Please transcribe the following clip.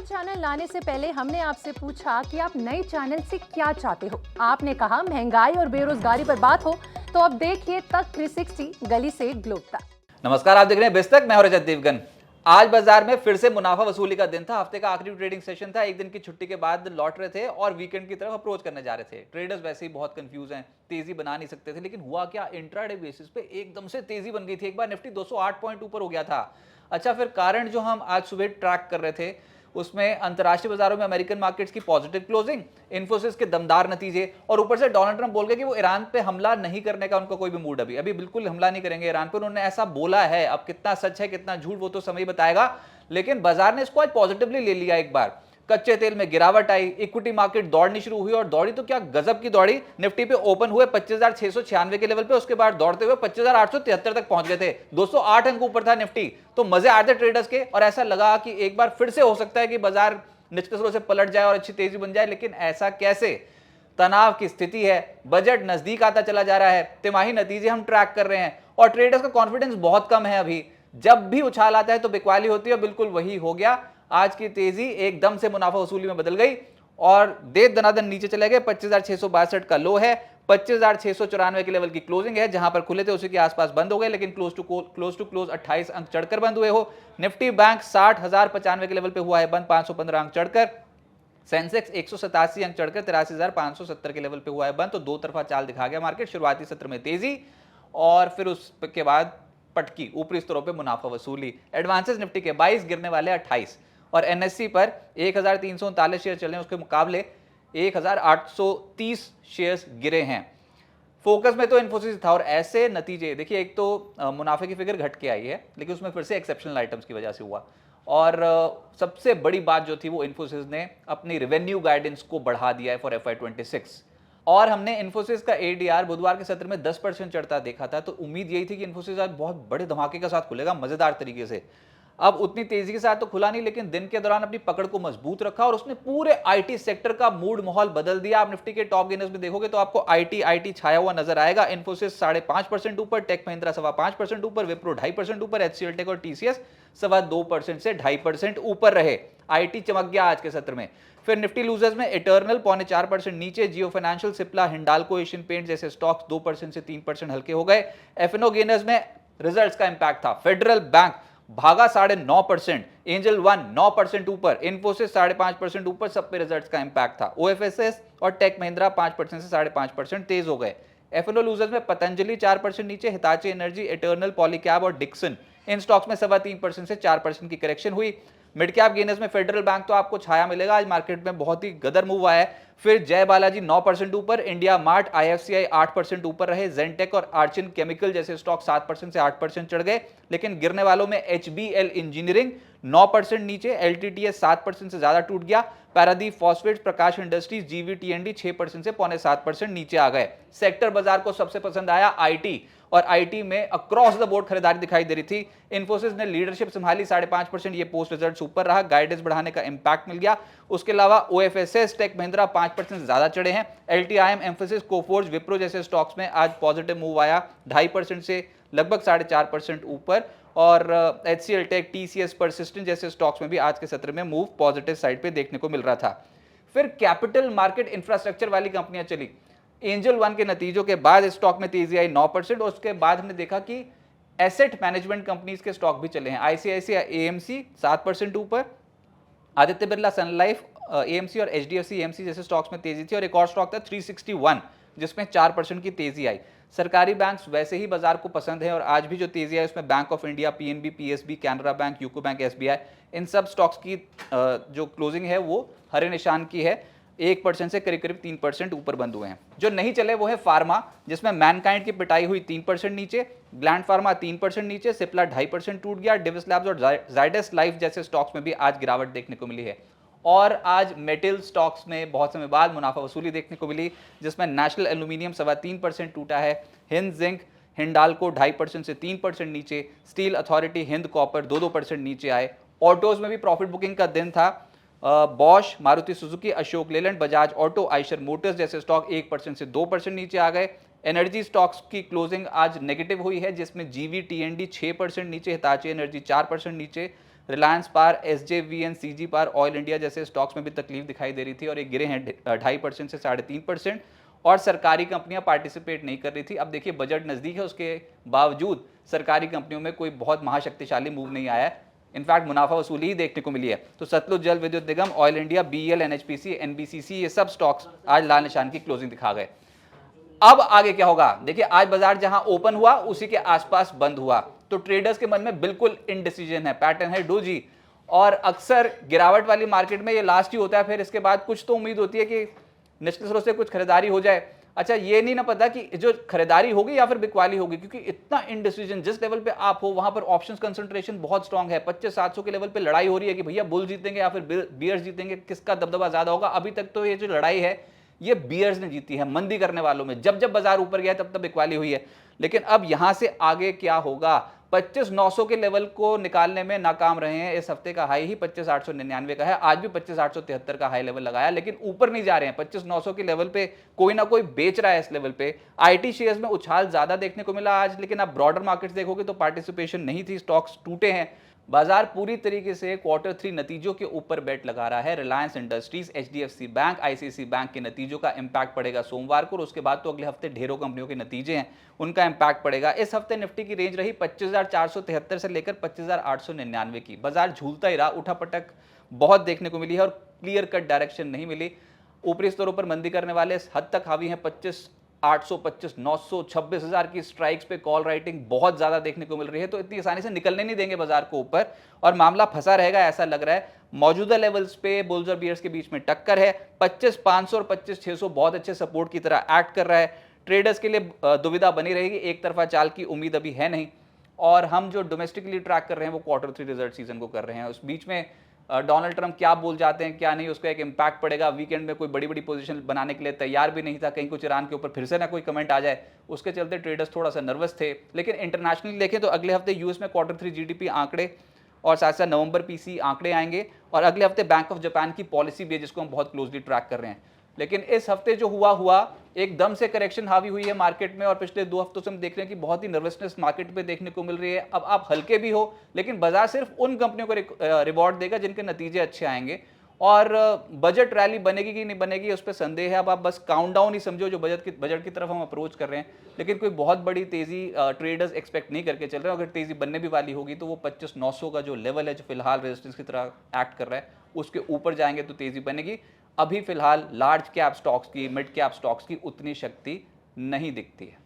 Channel लाने से पहले हमने आपसे पूछा कि आप नए चैनल से क्या चाहते हो। आपने कहा महंगाई और बेरोजगारी पर बात हो, तो अब देखिए तक 360 गली से ग्लोब तक। नमस्कार, आप देख रहे हैं बिस्तक, मैं हूं रजत देवगन। आज बाजार में फिर से मुनाफा वसूली का दिन था। हफ्ते का आखिरी ट्रेडिंग सेशन था। एक दिन की छुट्टी के बाद लौट रहे थे और वीकेंड की तरफ अप्रोच करने जा रहे थे। ट्रेडर्स वैसे ही बहुत कंफ्यूज हैं, तेजी बना नहीं सकते थे। लेकिन हुआ क्या, इंट्राडे बेसिस पे एकदम से तेजी बन गई थी। एक बार निफ्टी 208 पॉइंट ऊपर हो गया था। अच्छा, फिर कारण जो हम आज सुबह ट्रैक कर रहे थे उसमें अंतर्राष्ट्रीय बाजारों में अमेरिकन मार्केट्स की पॉजिटिव क्लोजिंग, इन्फोसिस के दमदार नतीजे और ऊपर से डोनाल्ड ट्रंप बोल गए कि वो ईरान पे हमला नहीं करने का उनका कोई भी मूड अभी बिल्कुल हमला नहीं करेंगे ईरान पे। उन्होंने ऐसा बोला है। अब कितना सच है कितना झूठ वो तो समय बताएगा, लेकिन बाजार ने इसको आज पॉजिटिवली ले लिया। एक बार कच्चे तेल में गिरावट आई, इक्विटी मार्केट दौड़नी शुरू हुई और दौड़ी तो क्या गजब की दौड़ी। निफ्टी पे ओपन हुए 25,696 के लेवल पे, उसके बाद दौड़ते हुए 25,873 तक पहुंच गए थे। 208 अंक ऊपर था निफ्टी। तो मजे आए थे ट्रेडर्स के और ऐसा लगा कि एक बार फिर से हो सकता है कि बाजार निचकसरों से पलट जाए और अच्छी तेजी बन जाए। लेकिन ऐसा कैसे? तनाव की स्थिति है, बजट नजदीक आता चला जा रहा है, तिमाही नतीजे हम ट्रैक कर रहे हैं और ट्रेडर्स का कॉन्फिडेंस बहुत कम है अभी। जब भी उछाल आता है तो बिकवाली होती है, बिल्कुल वही हो गया। आज की तेजी एकदम से मुनाफा वसूली में बदल गई और दे दनादन नीचे चले गए। 25,662 का लो है, 25,694 के लेवल की क्लोजिंग है। जहां पर खुले थे उसी के आसपास बंद हो गए, लेकिन क्लोज टू क्लोज 28 अंक चढ़कर बंद हुए हो। निफ्टी बैंक 60,095 के लेवल पे हुआ है बंद, 515 अंक चढ़कर। सेंसेक्स 187 अंक चढ़कर 83,570 के लेवल पे हुआ है बंद। तो दो तरफा चाल दिखा गया मार्केट। शुरुआती सत्र में तेजी और फिर उसके बाद पटकी ऊपरी स्तरों पे मुनाफा वसूली। एडवांसेस निफ्टी के 22, गिरने वाले 28 और एनएससी पर 1,339 शेयर चल रहे हैं, उसके मुकाबले 1,830 शेयर्स गिरे हैं। फोकस में तो इन्फोसिस था और ऐसे नतीजे देखिए, एक तो मुनाफे की फिगर घट के आई है, लेकिन उसमें फिर से एक्सेप्शनल आइटम्स की वजह से हुआ। और सबसे बड़ी बात जो थी वो इन्फोसिस ने अपनी रेवेन्यू गाइडेंस को बढ़ा दिया है फॉर FY26। और हमने इन्फोसिस का एडीआर बुधवार के सत्र में 10% चढ़ता देखा था, तो उम्मीद यही थी कि इन्फोसिस आज बहुत बड़े धमाके के साथ खुलेगा, मजेदार तरीके से। अब उतनी तेजी के साथ तो खुला नहीं, लेकिन दिन के दौरान अपनी पकड़ को मजबूत रखा और उसने पूरे आईटी सेक्टर का मूड माहौल बदल दिया। आप निफ्टी के टॉप गेनर्स में देखोगे तो आपको आईटी छाया हुआ नजर आएगा। इन्फोसिस 5.5% ऊपर, टेक महिंद्रा 5.25% ऊपर, विप्रो 2.5% ऊपर, एचसीएल टेक और टीसीएस 2.25% से 2.5% ऊपर रहे। आईटी चमक गया आज के सत्र में। फिर निफ्टी लूजर्स में इटर्नल 0.4% नीचे, Jio Financial, Cipla, Hindalco, Asian Paint जैसे स्टॉक्स 2% से 3% हल्के हो गए। एफएनओ गेनर्स में रिजल्ट्स का इंपैक्ट था। फेडरल बैंक भागा 9.5%, एंजल वन 9% ऊपर, इन्फोसिस 5.5% ऊपर, सब पे रिजल्ट्स का इंपैक्ट था। ओएफएसएस और टेक महिंद्रा 5% से 5.5% तेज हो गए। एफएनओ लूजर्स में पतंजलि 4% नीचे, हिताची एनर्जी, इटर्नल, पॉलीकैब और डिक्सन इन स्टॉक्स में 3.25% से 4% की करेक्शन हुई। मिड कैप गेनर्स में फेडरल बैंक तो आपको छाया मिलेगा, आज मार्केट में बहुत ही गदर मूव आया है। फिर जय बालाजी 9% ऊपर, इंडिया मार्ट, आईएफसीआई 8% ऊपर रहे। जेंटेक और आर्चिन केमिकल जैसे स्टॉक 7% से 8% चढ़ गए। लेकिन गिरने वालों में एचबीएल इंजीनियरिंग 9% नीचे, एलटीटीएस 7% से ज्यादा टूट गया। पैरादीप फॉस्फेट्स, प्रकाश इंडस्ट्रीज, जीवीटीएनडी 6% से 6.25% नीचे आ गए। सेक्टर बाजार को सबसे पसंद आया आईटी, और आईटी में अक्रॉस द बोर्ड खरीदारी दिखाई दे रही थी। इन्फोसिस ने लीडरशिप संभाली, 5.5%, ये पोस्ट रिजल्ट्स ऊपर रहा, गाइडेंस बढ़ाने का इंपैक्ट मिल गया। उसके अलावा ओएफएसएस, टेक महिंद्रा 5% से ज्यादा चढ़े हैं। एलटीआईएम, एम्फोसिस, कोफोर्ज, विप्रो जैसे स्टॉक्स में आज पॉजिटिव मूव आया, 2.5% से लगभग 4.5% ऊपर। और एचसीएल टेक, टीसीएस, परसिस्टेंट जैसे स्टॉक्स में भी आज के सत्र में मूव पॉजिटिव साइड पे देखने को मिल रहा था। फिर कैपिटल मार्केट इंफ्रास्ट्रक्चर वाली कंपनियां चली। एंजल वन के नतीजों के बाद इस स्टॉक में तेजी आई 9%। और उसके बाद हमने देखा कि एसेट मैनेजमेंट कंपनीज के स्टॉक भी चले हैं। आईसीआईसीआई एएमसी 7% ऊपर, आदित्य बिरला, सन लाइफ, एएमसी और एचडीएफसी एएमसी जैसे स्टॉक्स में तेजी थी। और एक और स्टॉक था 361 जिसमें 4% की तेजी आई। सरकारी बैंक्स वैसे ही बाजार को पसंद है और आज भी जो तेजी आई उसमें Bank of India, PNB, PSB, Canara Bank, UCO Bank, SBI, इन सब स्टॉक्स की जो क्लोजिंग है वो हरे निशान की है। 1% से करीब करीब 3% ऊपर बंद हुए हैं। जो नहीं चले वो है फार्मा, जिसमें मैनकाइंड की पिटाई हुई 3% नीचे, ग्लैंड फार्मा 3% नीचे, सिप्ला 2.5% टूट गया। डिविस लैब्स और जाइडस लाइफ जैसे स्टॉक्स में भी आज गिरावट देखने को मिली है। और आज मेटल स्टॉक्स में बहुत समय बाद मुनाफा वसूली देखने को मिली, जिसमें नेशनल एल्यूमिनियम 3.25% टूटा है। हिंद जिंक, हिंडाल्को 2.5% से 3% नीचे, स्टील अथॉरिटी, हिंद कॉपर 2% नीचे आए। ऑटोज में भी प्रॉफिट बुकिंग का दिन था। Bosch, Maruti Suzuki, Ashok Leyland, Bajaj auto, Eicher Motors जैसे स्टॉक 1% से 2% नीचे आ गए। एनर्जी स्टॉक्स की क्लोजिंग आज नेगेटिव हुई है, जिसमें जीवी टीएनडी 6% नीचे, हिताची एनर्जी 4% नीचे, Reliance power, SJVN, CG power, oil India जैसे स्टॉक्स में भी तकलीफ दिखाई दे रही थी और ये गिरे हैं 2.5% से 3.5%। और सरकारी कंपनियां पार्टिसिपेट नहीं कर रही थी। अब देखिए बजट नजदीक है, उसके बावजूद सरकारी कंपनियों में कोई बहुत महाशक्तिशाली मूव नहीं आया है, इनफैक्ट मुनाफा वसूली ही देखने को मिली है। तो Satluj Jal Vidyut Nigam, Oil India, BEL, NHPC, NBCC, ये सब स्टॉक्स आज लाल निशान की क्लोजिंग दिखा गए। अब आगे क्या होगा? देखिए आज बाजार जहां ओपन हुआ उसी के आसपास बंद हुआ, तो ट्रेडर्स के मन में बिल्कुल इनडिसीजन है, पैटर्न है डोजी। और अक्सर गिरावट वाली मार्केट में ये लास्ट ही होता है, फिर इसके बाद कुछ तो उम्मीद होती है कि निचले स्रोत से कुछ खरीदारी हो जाए। अच्छा, ये नहीं ना पता कि जो खरीदारी होगी या फिर बिकवाली होगी, क्योंकि इतना इनडिसीजन, जिस लेवल पे आप हो वहां पर ऑप्शंस कंसंट्रेशन बहुत स्ट्रांग है। 25,700 के लेवल पे लड़ाई हो रही है कि भैया बुल जीतेंगे या फिर बियर्स जीतेंगे, किसका दबदबा ज्यादा होगा। अभी तक तो ये जो लड़ाई है ये बियर्स ने जीती है, मंदी करने वालों में। जब जब बाजार ऊपर गया तब तब बिकवाली हुई है, लेकिन अब यहां से आगे क्या होगा? 25,900 के लेवल को निकालने में नाकाम रहे हैं। इस हफ्ते का हाई ही 25,899 का है, आज भी 25,873 का हाई लेवल लगाया, लेकिन ऊपर नहीं जा रहे हैं। 25,900 के लेवल पे कोई ना कोई बेच रहा है। इस लेवल पे आईटी शेयर्स में उछाल ज्यादा देखने को मिला आज, लेकिन आप ब्रॉडर मार्केट्स देखोगे तो पार्टिसिपेशन नहीं थी, स्टॉक्स टूटे हैं। बाजार पूरी तरीके से Q3 नतीजों के ऊपर बेट लगा रहा है। Reliance industries, HDFC bank, ICICI bank के नतीजों का इंपैक्ट पड़ेगा सोमवार को, और उसके बाद तो अगले हफ्ते ढेरों कंपनियों के नतीजे हैं, उनका इंपैक्ट पड़ेगा। इस हफ्ते निफ्टी की रेंज रही 25,473 से लेकर 25,899 की। बाजार झूलता ही रहा, उठापटक बहुत देखने को मिली है और क्लियर कट डायरेक्शन नहीं मिली। ऊपरी स्तरों पर मंदी करने वाले इस हद तक हावी हैं। 25,800, 25,900, 26,000 की स्ट्राइक्स पे कॉल राइटिंग बहुत ज्यादा देखने को मिल रही है, तो इतनी आसानी से निकलने नहीं देंगे बाजार को ऊपर, और मामला फंसा रहेगा ऐसा लग रहा है। मौजूदा लेवल्स पे बुल्स और बियर्स के बीच में टक्कर है। 25,500 और 25,600 बहुत अच्छे सपोर्ट की तरह एक्ट कर रहा है। ट्रेडर्स के लिए दुविधा बनी रहेगी, एक तरफा चाल की उम्मीद अभी है नहीं। और हम जो डोमेस्टिकली ट्रैक कर रहे हैं वो Q3 रिजल्ट सीजन को कर रहे हैं। उस बीच में डोनाल्ड ट्रंप क्या बोल जाते हैं क्या नहीं, उसका एक इम्पैक्ट पड़ेगा। वीकेंड में कोई बड़ी बड़ी पोजीशन बनाने के लिए तैयार भी नहीं था, कहीं कुछ ईरान के ऊपर फिर से ना कोई कमेंट आ जाए, उसके चलते ट्रेडर्स थोड़ा सा नर्वस थे। लेकिन इंटरनेशनली देखें तो अगले हफ्ते यूएस में Q3 जीडीपी आंकड़े और साथ साथ नवंबर पीसी आंकड़े आएंगे, और अगले हफ्ते बैंक ऑफ जापान की पॉलिसी भी है जिसको हम बहुत क्लोजली ट्रैक कर रहे हैं। लेकिन इस हफ्ते जो हुआ एकदम से करेक्शन हावी हुई है मार्केट में, और पिछले 2 हफ्तों से हम देख रहे हैं कि बहुत ही नर्वसनेस मार्केट पे देखने को मिल रही है। अब आप हल्के भी हो, लेकिन बाजार सिर्फ उन कंपनियों को रिवॉर्ड देगा जिनके नतीजे अच्छे आएंगे। और बजट रैली बनेगी कि नहीं बनेगी उस पर संदेह है। अब आप बस काउंटडाउन ही समझो जो बजट की तरफ हम अप्रोच कर रहे हैं, लेकिन कोई बहुत बड़ी तेजी ट्रेडर्स एक्सपेक्ट नहीं करके चल रहे हैं। अगर तेजी बनने भी वाली होगी तो वो 25,900 का जो लेवल है, जो फिलहाल रेजिस्टेंस की तरह एक्ट कर रहा है, उसके ऊपर जाएंगे तो तेजी बनेगी। अभी फिलहाल लार्ज कैप स्टॉक्स की, मिड कैप स्टॉक्स की उतनी शक्ति नहीं दिखती है।